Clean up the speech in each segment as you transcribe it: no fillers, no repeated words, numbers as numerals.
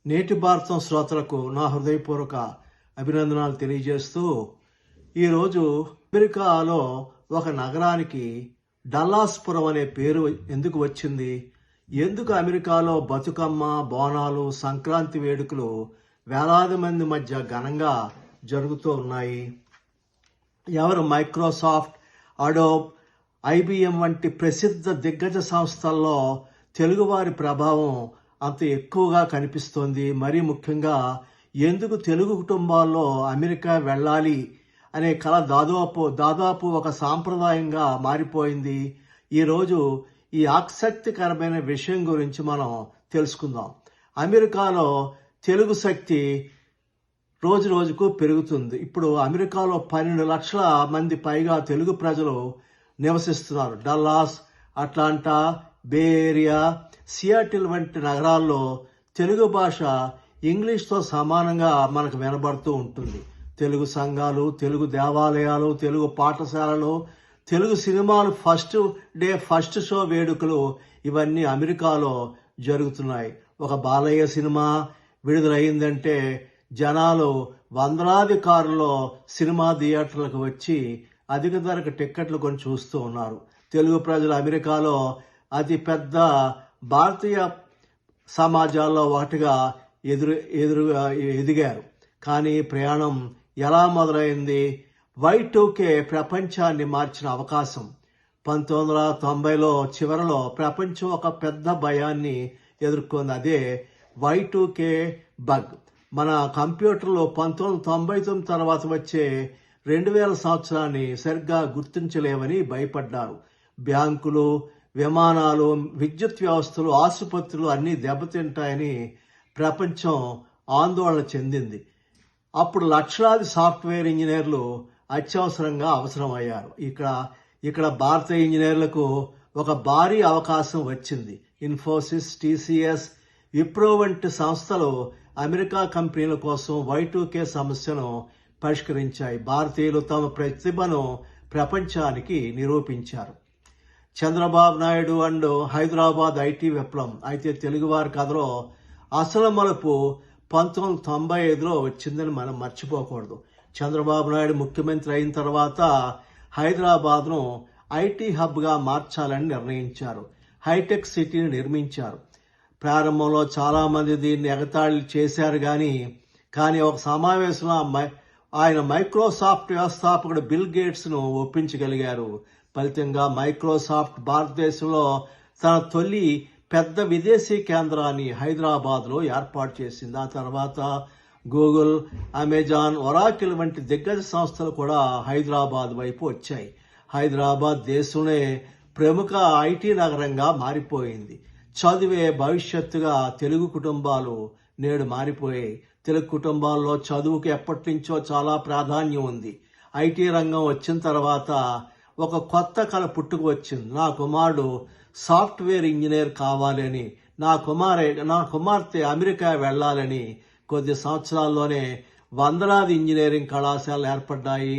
నేటి భారతం శ్రోతలకు నా హృదయపూర్వక అభినందనాలు తెలియజేస్తూ ఈరోజు అమెరికాలో ఒక నగరానికి డల్లాస్పురం అనే పేరు ఎందుకు వచ్చింది, ఎందుకు అమెరికాలో బతుకమ్మ, బోనాలు, సంక్రాంతి వేడుకలు వేలాది మంది మధ్య ఘనంగా జరుగుతూ ఉన్నాయి. ఎవరు మైక్రోసాఫ్ట్, అడోబ్, ఐబిఎం వంటి ప్రసిద్ధ దిగ్గజ సంస్థల్లో తెలుగువారి ప్రభావం అంత ఎక్కువగా కనిపిస్తోంది. మరీ ముఖ్యంగా ఎందుకు తెలుగు కుటుంబాల్లో అమెరికా వెళ్ళాలి అనే కళ దాదాపు ఒక సాంప్రదాయంగా మారిపోయింది. ఈరోజు ఈ ఆసక్తికరమైన విషయం గురించి మనం తెలుసుకుందాం. అమెరికాలో తెలుగు శక్తి రోజు రోజుకు పెరుగుతుంది. ఇప్పుడు అమెరికాలో 12 లక్షల మంది పైగా తెలుగు ప్రజలు నివసిస్తున్నారు. డల్లాస్, అట్లాంటా, బే ఏరియా, సియాటిల్ వంటి నగరాల్లో తెలుగు భాష ఇంగ్లీష్తో సమానంగా మనకు వినబడుతూ ఉంటుంది. తెలుగు సంఘాలు, తెలుగు దేవాలయాలు, తెలుగు పాఠశాలలు, తెలుగు సినిమాలు, ఫస్ట్ షో వేడుకలు ఇవన్నీ అమెరికాలో జరుగుతున్నాయి. ఒక బాలయ్య సినిమా విడుదలయ్యిందంటే జనాలు వందలాది కారులో సినిమా థియేటర్లకు వచ్చి అధిక ధరకు టిక్కెట్లు కొని చూస్తూ ఉన్నారు. తెలుగు ప్రజలు అమెరికాలో అతి పెద్ద భారతీయ సమాజాల్లో ఒకటిగా ఎదిగారు. కానీ ప్రయాణం ఎలా మొదలైంది? Y2K ప్రపంచాన్ని మార్చిన అవకాశం. 1990లో చివరిలో ప్రపంచం ఒక పెద్ద భయాన్ని ఎదుర్కొంది. అదే Y2K బగ్. మన కంప్యూటర్లో 1999 తర్వాత వచ్చే 2000 సంవత్సరాన్ని సరిగ్గా గుర్తించలేమని భయపడ్డారు. బ్యాంకులు, విమానాలు, విద్యుత్ వ్యవస్థలు, ఆసుపత్రులు అన్నీ దెబ్బతింటాయని ప్రపంచం ఆందోళన చెందింది. అప్పుడు లక్షలాది సాఫ్ట్వేర్ ఇంజనీర్లు అత్యవసరంగా అవసరమయ్యారు. ఇక్కడ భారతీయ ఇంజనీర్లకు ఒక భారీ అవకాశం వచ్చింది. ఇన్ఫోసిస్, టీసీఎస్, విప్రో వంటి సంస్థలు అమెరికా కంపెనీల కోసం Y2K సమస్యను పరిష్కరించాయి. భారతీయులు తమ ప్రతిభను ప్రపంచానికి నిరూపించారు. చంద్రబాబు నాయుడు అండ్ హైదరాబాద్ ఐటీ విప్లవం. అయితే తెలుగువారి కథలో అసలు మలుపు 1995లో వచ్చిందని మనం మర్చిపోకూడదు. చంద్రబాబు నాయుడు ముఖ్యమంత్రి అయిన తర్వాత హైదరాబాద్ను ఐటీ హబ్గా మార్చాలని నిర్ణయించారు. హైటెక్ సిటీని నిర్మించారు. ప్రారంభంలో చాలామంది దీన్ని ఎగతాళి చేశారు. కానీ ఒక సమావేశంలో ఆయన మైక్రోసాఫ్ట్ వ్యవస్థాపకుడు బిల్ గేట్స్ను ఒప్పించగలిగారు. ఫలితంగా మైక్రోసాఫ్ట్ భారతదేశంలో తన తొలి పెద్ద విదేశీ కేంద్రాన్ని హైదరాబాద్లో ఏర్పాటు చేసింది. ఆ తర్వాత గూగుల్, అమెజాన్, ఒరాకిల్ వంటి దిగ్గజ సంస్థలు కూడా హైదరాబాద్ వైపు వచ్చాయి. హైదరాబాద్ దేశంలో ప్రముఖ ఐటీ నగరంగా మారిపోయింది. చదువే భవిష్యత్తుగా తెలుగు కుటుంబాలు నేడు మారిపోయాయి. తెలుగు కుటుంబాల్లో చదువుకు ఎప్పటి నుంచో చాలా ప్రాధాన్యం ఉంది. ఐటీ రంగం వచ్చిన తర్వాత ఒక కొత్త కళ పుట్టుకు వచ్చింది. నా కుమారుడు సాఫ్ట్వేర్ ఇంజనీర్ కావాలని, నా కుమార్తె అమెరికా వెళ్ళాలని. కొద్ది సంవత్సరాల్లోనే వందలాది ఇంజనీరింగ్ కళాశాలలు ఏర్పడ్డాయి.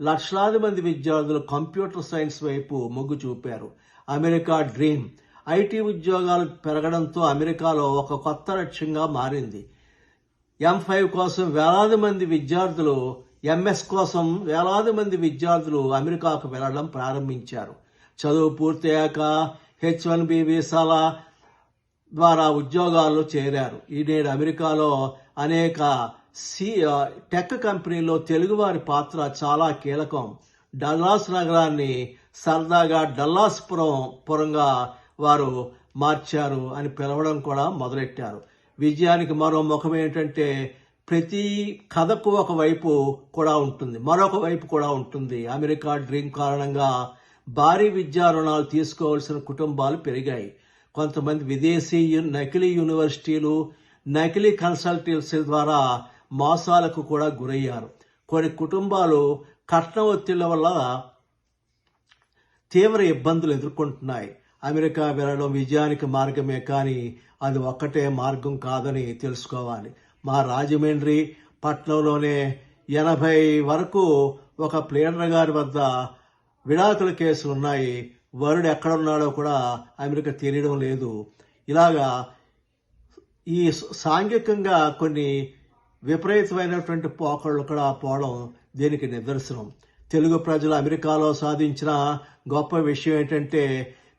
లక్షలాది మంది విద్యార్థులు కంప్యూటర్ సైన్స్ వైపు మొగ్గు చూపారు. America dream. ఐటీ ఉద్యోగాలు పెరగడంతో అమెరికాలో ఒక కొత్త లక్ష్యంగా మారింది. M5 కోసం వేలాది మంది విద్యార్థులు, MS కోసం వేలాది మంది విద్యార్థులు అమెరికాకు వెళ్లడం ప్రారంభించారు. చదువు పూర్తయ్యాక H1B వీసాల ద్వారా ఉద్యోగాల్లో చేరారు. నేడు అమెరికాలో అనేక టెక్ కంపెనీల్లో తెలుగువారి పాత్ర చాలా కీలకం. డల్లాస్ నగరాన్ని సరదాగా డల్లాస్పురంగా వారు మార్చారు అని పిలవడం కూడా మొదలెట్టారు. విజయానికి మరో ముఖం ఏంటంటే ప్రతి కథకు ఒక వైపు కూడా ఉంటుంది, మరొక వైపు కూడా ఉంటుంది. అమెరికా డ్రీమ్ కారణంగా భారీ విద్యా రుణాలు తీసుకోవాల్సిన కుటుంబాలు పెరిగాయి. కొంతమంది విదేశీ నకిలీ యూనివర్సిటీలు, నకిలీ కన్సల్టెన్సీల ద్వారా మోసాలకు కూడా గురయ్యారు. కొన్ని కుటుంబాలు కట్న ఒత్తిళ్ల వల్ల తీవ్ర ఇబ్బందులు ఎదుర్కొంటున్నాయి. అమెరికా వెళ్ళడం విజయానికి మార్గమే, కానీ అది ఒక్కటే మార్గం కాదని తెలుసుకోవాలి. మా రాజమండ్రి పట్టణంలోనే 80 వరకు ఒక ప్లేడర్ గారి వద్ద విడాకుల కేసులు ఉన్నాయి. వరుడు ఎక్కడున్నాడో కూడా అమెరికా తెలియడం లేదు. ఇలాగా ఈ సాంఘికంగా కొన్ని విపరీతమైనటువంటి పోకళ్ళు కూడా పోవడం దీనికి నిదర్శనం. తెలుగు ప్రజలు అమెరికాలో సాధించిన గొప్ప విషయం ఏంటంటే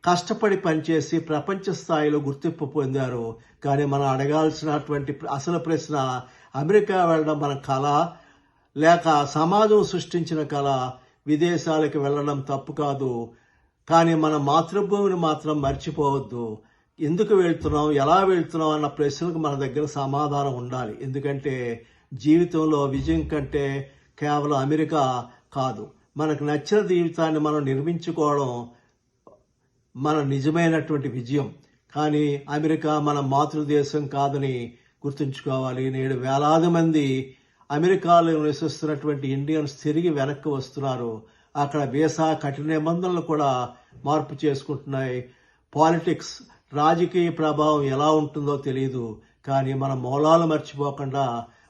కష్టపడి పనిచేసి ప్రపంచ స్థాయిలో గుర్తింపు పొందారు. కానీ మనం అడగాల్సినటువంటి అసలు ప్రశ్న, అమెరికా వెళ్ళడం మన కళ లేక సమాజం సృష్టించిన కళ? విదేశాలకు వెళ్ళడం తప్పు కాదు, కానీ మన మాతృభూమిని మాత్రం మర్చిపోవద్దు. ఎందుకు వెళ్తున్నాం, ఎలా వెళ్తున్నాం అన్న ప్రశ్నలకు మన దగ్గర సమాధానం ఉండాలి. ఎందుకంటే జీవితంలో విజయం కంటే కేవలం అమెరికా కాదు, మనకు నచ్చిన జీవితాన్ని మనం నిర్మించుకోవడం మన నిజమైనటువంటి విజయం. కానీ అమెరికా మన మాతృదేశం కాదని గుర్తుంచుకోవాలి. నేడు వేలాది మంది అమెరికాలో నివసిస్తున్నటువంటి ఇండియన్స్ తిరిగి వెనక్కి వస్తున్నారు. అక్కడ వీసా కఠిన నిబంధనలు కూడా మార్పు చేసుకుంటున్నాయి. పాలిటిక్స్, రాజకీయ ప్రభావం ఎలా ఉంటుందో తెలియదు. కానీ మన మూలాలు మర్చిపోకుండా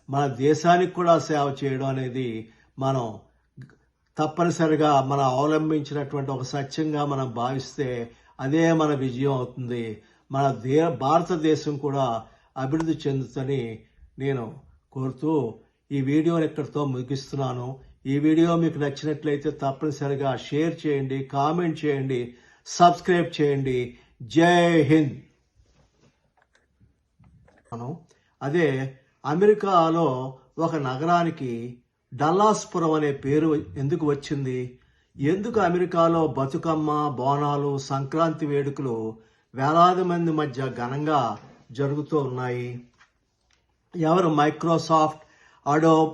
మన దేశానికి కూడా సేవ చేయడం అనేది మనం తప్పనిసరిగా మనం అవలంబించినటువంటి ఒక సత్యంగా మనం భావిస్తే అదే మన విజయం అవుతుంది. మన భారతదేశం కూడా అభివృద్ధి చెందుతుందని నేను కోరుతూ ఈ వీడియోని ఇక్కడితో ముగిస్తున్నాను. ఈ వీడియో మీకు నచ్చినట్లయితే తప్పనిసరిగా షేర్ చేయండి, కామెంట్ చేయండి, సబ్స్క్రైబ్ చేయండి. జై హింద్. అదే అమెరికాలో ఒక నగరానికి డల్లాస్పురం అనే పేరు ఎందుకు వచ్చింది? ఎందుకు అమెరికాలో బతుకమ్మ, బోనాలు, సంక్రాంతి వేడుకలు వేలాది మంది మధ్య ఘనంగా జరుగుతూ ఉన్నాయి? ఎవరు? మైక్రోసాఫ్ట్, అడోబ్,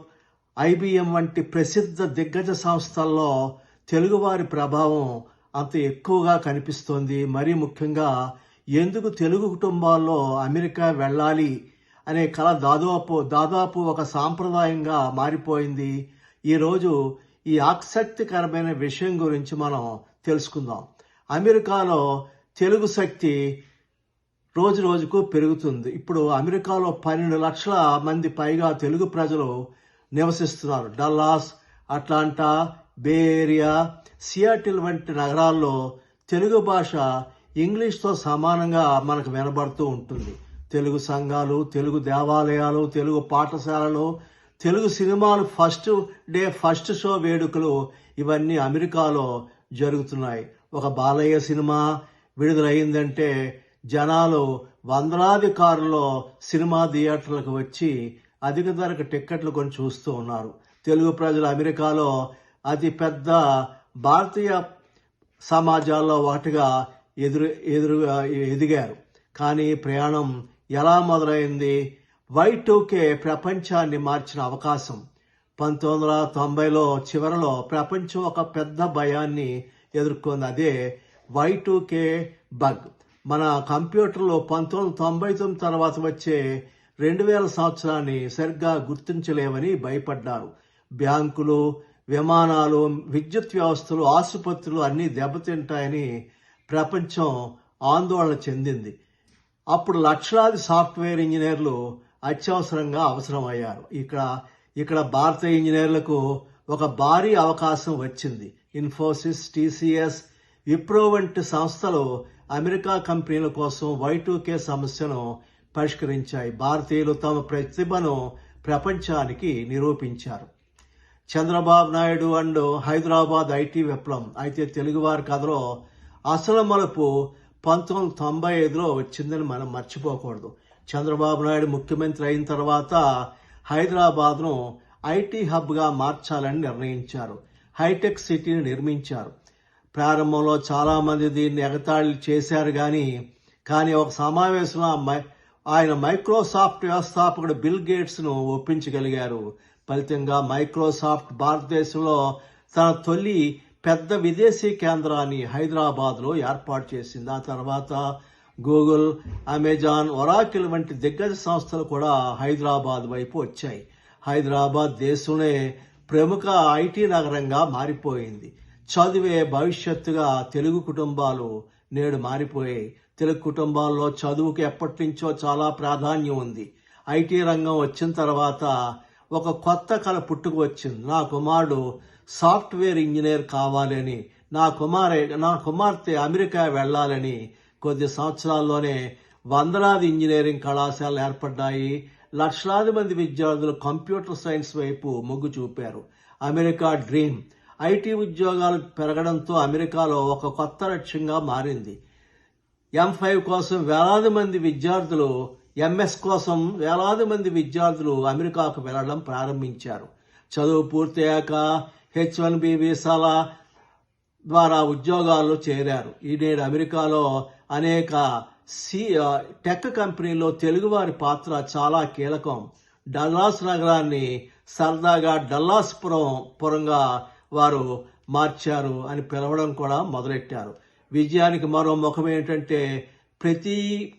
IBM వంటి ప్రసిద్ధ దిగ్గజ సంస్థల్లో తెలుగువారి ప్రభావం అంత ఎక్కువగా కనిపిస్తోంది. మరీ ముఖ్యంగా ఎందుకు తెలుగు కుటుంబాల్లో అమెరికా వెళ్ళాలి అనే కళ దాదాపు ఒక సాంప్రదాయంగా మారిపోయింది. ఈరోజు ఈ ఆసక్తికరమైన విషయం గురించి మనం తెలుసుకుందాం. అమెరికాలో తెలుగు శక్తి రోజు రోజుకు పెరుగుతుంది. ఇప్పుడు అమెరికాలో 12 లక్షల మంది పైగా తెలుగు ప్రజలు నివసిస్తున్నారు. డల్లాస్, అట్లాంటా, బే ఏరియా, సియాటిల్ వంటి నగరాల్లో తెలుగు భాష ఇంగ్లీష్తో సమానంగా మనకు వినబడుతూ ఉంటుంది. తెలుగు సంఘాలు, తెలుగు దేవాలయాలు, తెలుగు పాఠశాలలు, తెలుగు సినిమాలు, ఫస్ట్ షో వేడుకలు ఇవన్నీ అమెరికాలో జరుగుతున్నాయి. ఒక బాలయ్య సినిమా విడుదలయ్యిందంటే జనాలు వందలాది కారుల్లో సినిమా థియేటర్లకు వచ్చి అధిక ధరకు టిక్కెట్లు కొని చూస్తూ ఉన్నారు. తెలుగు ప్రజలు అమెరికాలో అతి పెద్ద భారతీయ సమాజాల్లో ఒకటిగా ఎదిగారు. కానీ ప్రయాణం ఎలా మొదలైంది? Y2K ప్రపంచాన్ని మార్చిన అవకాశం. 1990లో చివరలో ప్రపంచం ఒక పెద్ద భయాన్ని ఎదుర్కొంది. అదే Y2K బగ్. మన కంప్యూటర్లో 1999 తర్వాత వచ్చే 2000 సంవత్సరాన్ని సరిగ్గా గుర్తించలేవని భయపడ్డారు. బ్యాంకులు, విమానాలు, విద్యుత్ వ్యవస్థలు, ఆసుపత్రులు అన్నీ దెబ్బతింటాయని ప్రపంచం ఆందోళన చెందింది. అప్పుడు లక్షలాది సాఫ్ట్వేర్ ఇంజనీర్లు అత్యవసరంగా అవసరమయ్యారు. ఇక్కడ భారతీయ ఇంజనీర్లకు ఒక భారీ అవకాశం వచ్చింది. ఇన్ఫోసిస్, TCS, విప్రో వంటి సంస్థలు అమెరికా కంపెనీల కోసం Y2K సమస్యను పరిష్కరించాయి. భారతీయులు తమ ప్రతిభను ప్రపంచానికి నిరూపించారు. చంద్రబాబు నాయుడు అండ్ హైదరాబాద్ IT విప్లవం. అయితే తెలుగువారి కథలో అసలు మలుపు 1995లో వచ్చిందని మనం మర్చిపోకూడదు. చంద్రబాబు నాయుడు ముఖ్యమంత్రి అయిన తర్వాత హైదరాబాద్ను IT హబ్గా మార్చాలని నిర్ణయించారు. హైటెక్ సిటీని నిర్మించారు. ప్రారంభంలో చాలామంది దీన్ని ఎగతాళి చేశారు. కానీ ఒక సమావేశంలో ఆయన మైక్రోసాఫ్ట్ వ్యవస్థాపకుడు బిల్ గేట్స్ను ఒప్పించగలిగారు. ఫలితంగా మైక్రోసాఫ్ట్ భారతదేశంలో తన తొలి పెద్ద విదేశీ కేంద్రాన్ని హైదరాబాద్లో ఏర్పాటు చేసింది. ఆ తర్వాత గూగుల్, అమెజాన్, ఒరాకిల్ వంటి దిగ్గజ సంస్థలు కూడా హైదరాబాద్ వైపు వచ్చాయి. హైదరాబాద్ దేశంలో ప్రముఖ IT నగరంగా మారిపోయింది. చదివే భవిష్యత్తుగా తెలుగు కుటుంబాలు నేడు మారిపోయాయి. తెలుగు కుటుంబాల్లో చదువుకు ఎప్పటి నుంచో చాలా ప్రాధాన్యం ఉంది. IT రంగం వచ్చిన తర్వాత ఒక కొత్త కళ పుట్టుకు వచ్చింది. నా కుమారుడు సాఫ్ట్వేర్ ఇంజనీర్ కావాలని, నా కుమార్తె అమెరికా వెళ్ళాలని కొద్ది సంవత్సరాల్లోనే వందలాది ఇంజనీరింగ్ కళాశాలలు ఏర్పడ్డాయి. లక్షలాది మంది విద్యార్థులు కంప్యూటర్ సైన్స్ వైపు మొగ్గు చూపారు. అమెరికా డ్రీమ్ ఐటీ ఉద్యోగాలు పెరగడంతో అమెరికాలో ఒక కొత్త లక్ష్యంగా మారింది. M5 కోసం వేలాది మంది విద్యార్థులు, MS కోసం వేలాది మంది విద్యార్థులు అమెరికాకు వెళ్లడం ప్రారంభించారు. చదువు పూర్తయ్యాక H1B వీసాల ద్వారా ఉద్యోగాల్లో చేరారు. నేడు అమెరికాలో అనేక టెక్ కంపెనీల్లో తెలుగువారి పాత్ర చాలా కీలకం. డల్లాస్ నగరాన్ని సరదాగా డల్లాస్ పురంగా వారు మార్చారు అని పిలవడం కూడా మొదలెట్టారు. విజయానికి మరో ముఖం ఏంటంటే ప్రతి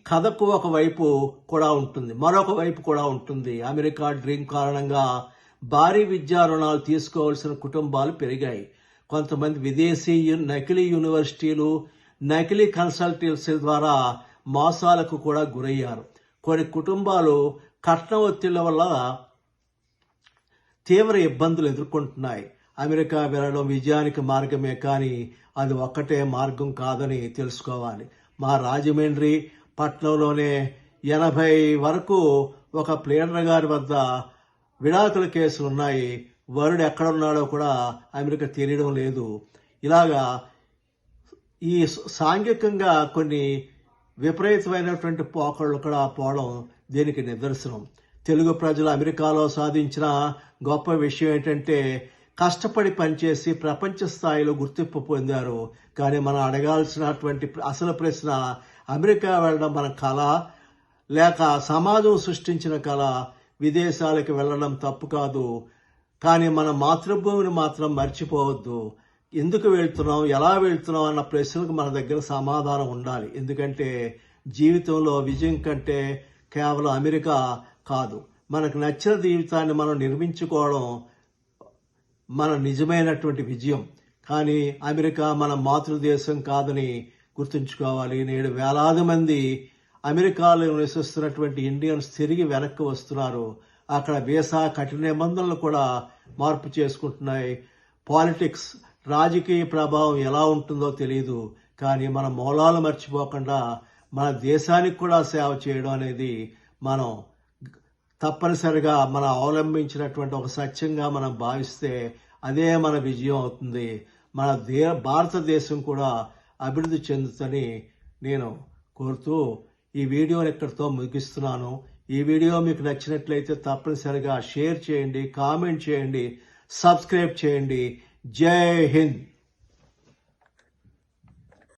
కథకు ఒక వైపు కూడా ఉంటుంది, మరొక వైపు కూడా ఉంటుంది. అమెరికా డ్రీమ్ కారణంగా భారీ విద్యా రుణాలు తీసుకోవాల్సిన కుటుంబాలు పెరిగాయి. కొంతమంది విదేశీ నకిలీ యూనివర్సిటీలు, నకిలీ కన్సల్టెన్సీల ద్వారా మోసాలకు కూడా గురయ్యారు. కొన్ని కుటుంబాలు కట్న ఒత్తిళ్ల వల్ల తీవ్ర ఇబ్బందులు ఎదుర్కొంటున్నాయి. అమెరికా వెళ్ళడం విజయానికి మార్గమే కానీ అది ఒక్కటే మార్గం కాదని తెలుసుకోవాలి. మా రాజమండ్రి పట్టణంలోనే 80 వరకు ఒక ప్లేడర్ గారి వద్ద విడాకుల కేసులు ఉన్నాయి. వరుడు ఎక్కడున్నాడో కూడా అమెరికా తెలియడం లేదు. ఇలాగా ఈ సాంఘికంగా కొన్ని విపరీతమైనటువంటి పోకళ్ళు కూడా పోవడం దీనికి నిదర్శనం. తెలుగు ప్రజలు అమెరికాలో సాధించిన గొప్ప విషయం ఏంటంటే కష్టపడి పనిచేసి ప్రపంచ స్థాయిలో గుర్తింపు పొందారు. కానీ మనం అడగాల్సినటువంటి అసలు ప్రశ్న, అమెరికా వెళ్ళడం మన కళ లేక సమాజం సృష్టించిన కళ? విదేశాలకు వెళ్ళడం తప్పు కాదు, కానీ మన మాతృభూమిని మాత్రం మర్చిపోవద్దు. ఎందుకు వెళ్తున్నాం, ఎలా వెళ్తున్నాం అన్న ప్రశ్నలకు మన దగ్గర సమాధానం ఉండాలి. ఎందుకంటే జీవితంలో విజయం కంటే కేవలం అమెరికా కాదు, మనకు నచ్చిన జీవితాన్ని మనం నిర్మించుకోవడం మన నిజమైనటువంటి విజయం. కానీ అమెరికా మన మాతృదేశం కాదని గుర్తుంచుకోవాలి. నేడు వేలాది మంది అమెరికాలో నివసిస్తున్నటువంటి ఇండియన్స్ తిరిగి వెనక్కి వస్తున్నారు. అక్కడ వీసా కఠిన నిబంధనలు కూడా మార్పు చేసుకుంటున్నాయి. పాలిటిక్స్, రాజకీయ ప్రభావం ఎలా ఉంటుందో తెలియదు. కానీ మన మూలాలు మర్చిపోకుండా మన దేశానికి కూడా సేవ చేయడం అనేది మనం తప్పనిసరిగా మనం అవలంబించినటువంటి ఒక సత్యంగా మనం భావిస్తే అదే మన విజయం అవుతుంది. మన భారతదేశం కూడా అభివృద్ధి చెందుతుందని నేను కోరుతూ ఈ వీడియోని ఇక్కడితో ముగిస్తున్నాను. ఈ వీడియో మీకు నచ్చినట్లయితే తప్పనిసరిగా షేర్ చేయండి, కామెంట్ చేయండి, సబ్స్క్రైబ్ చేయండి. జై హింద్.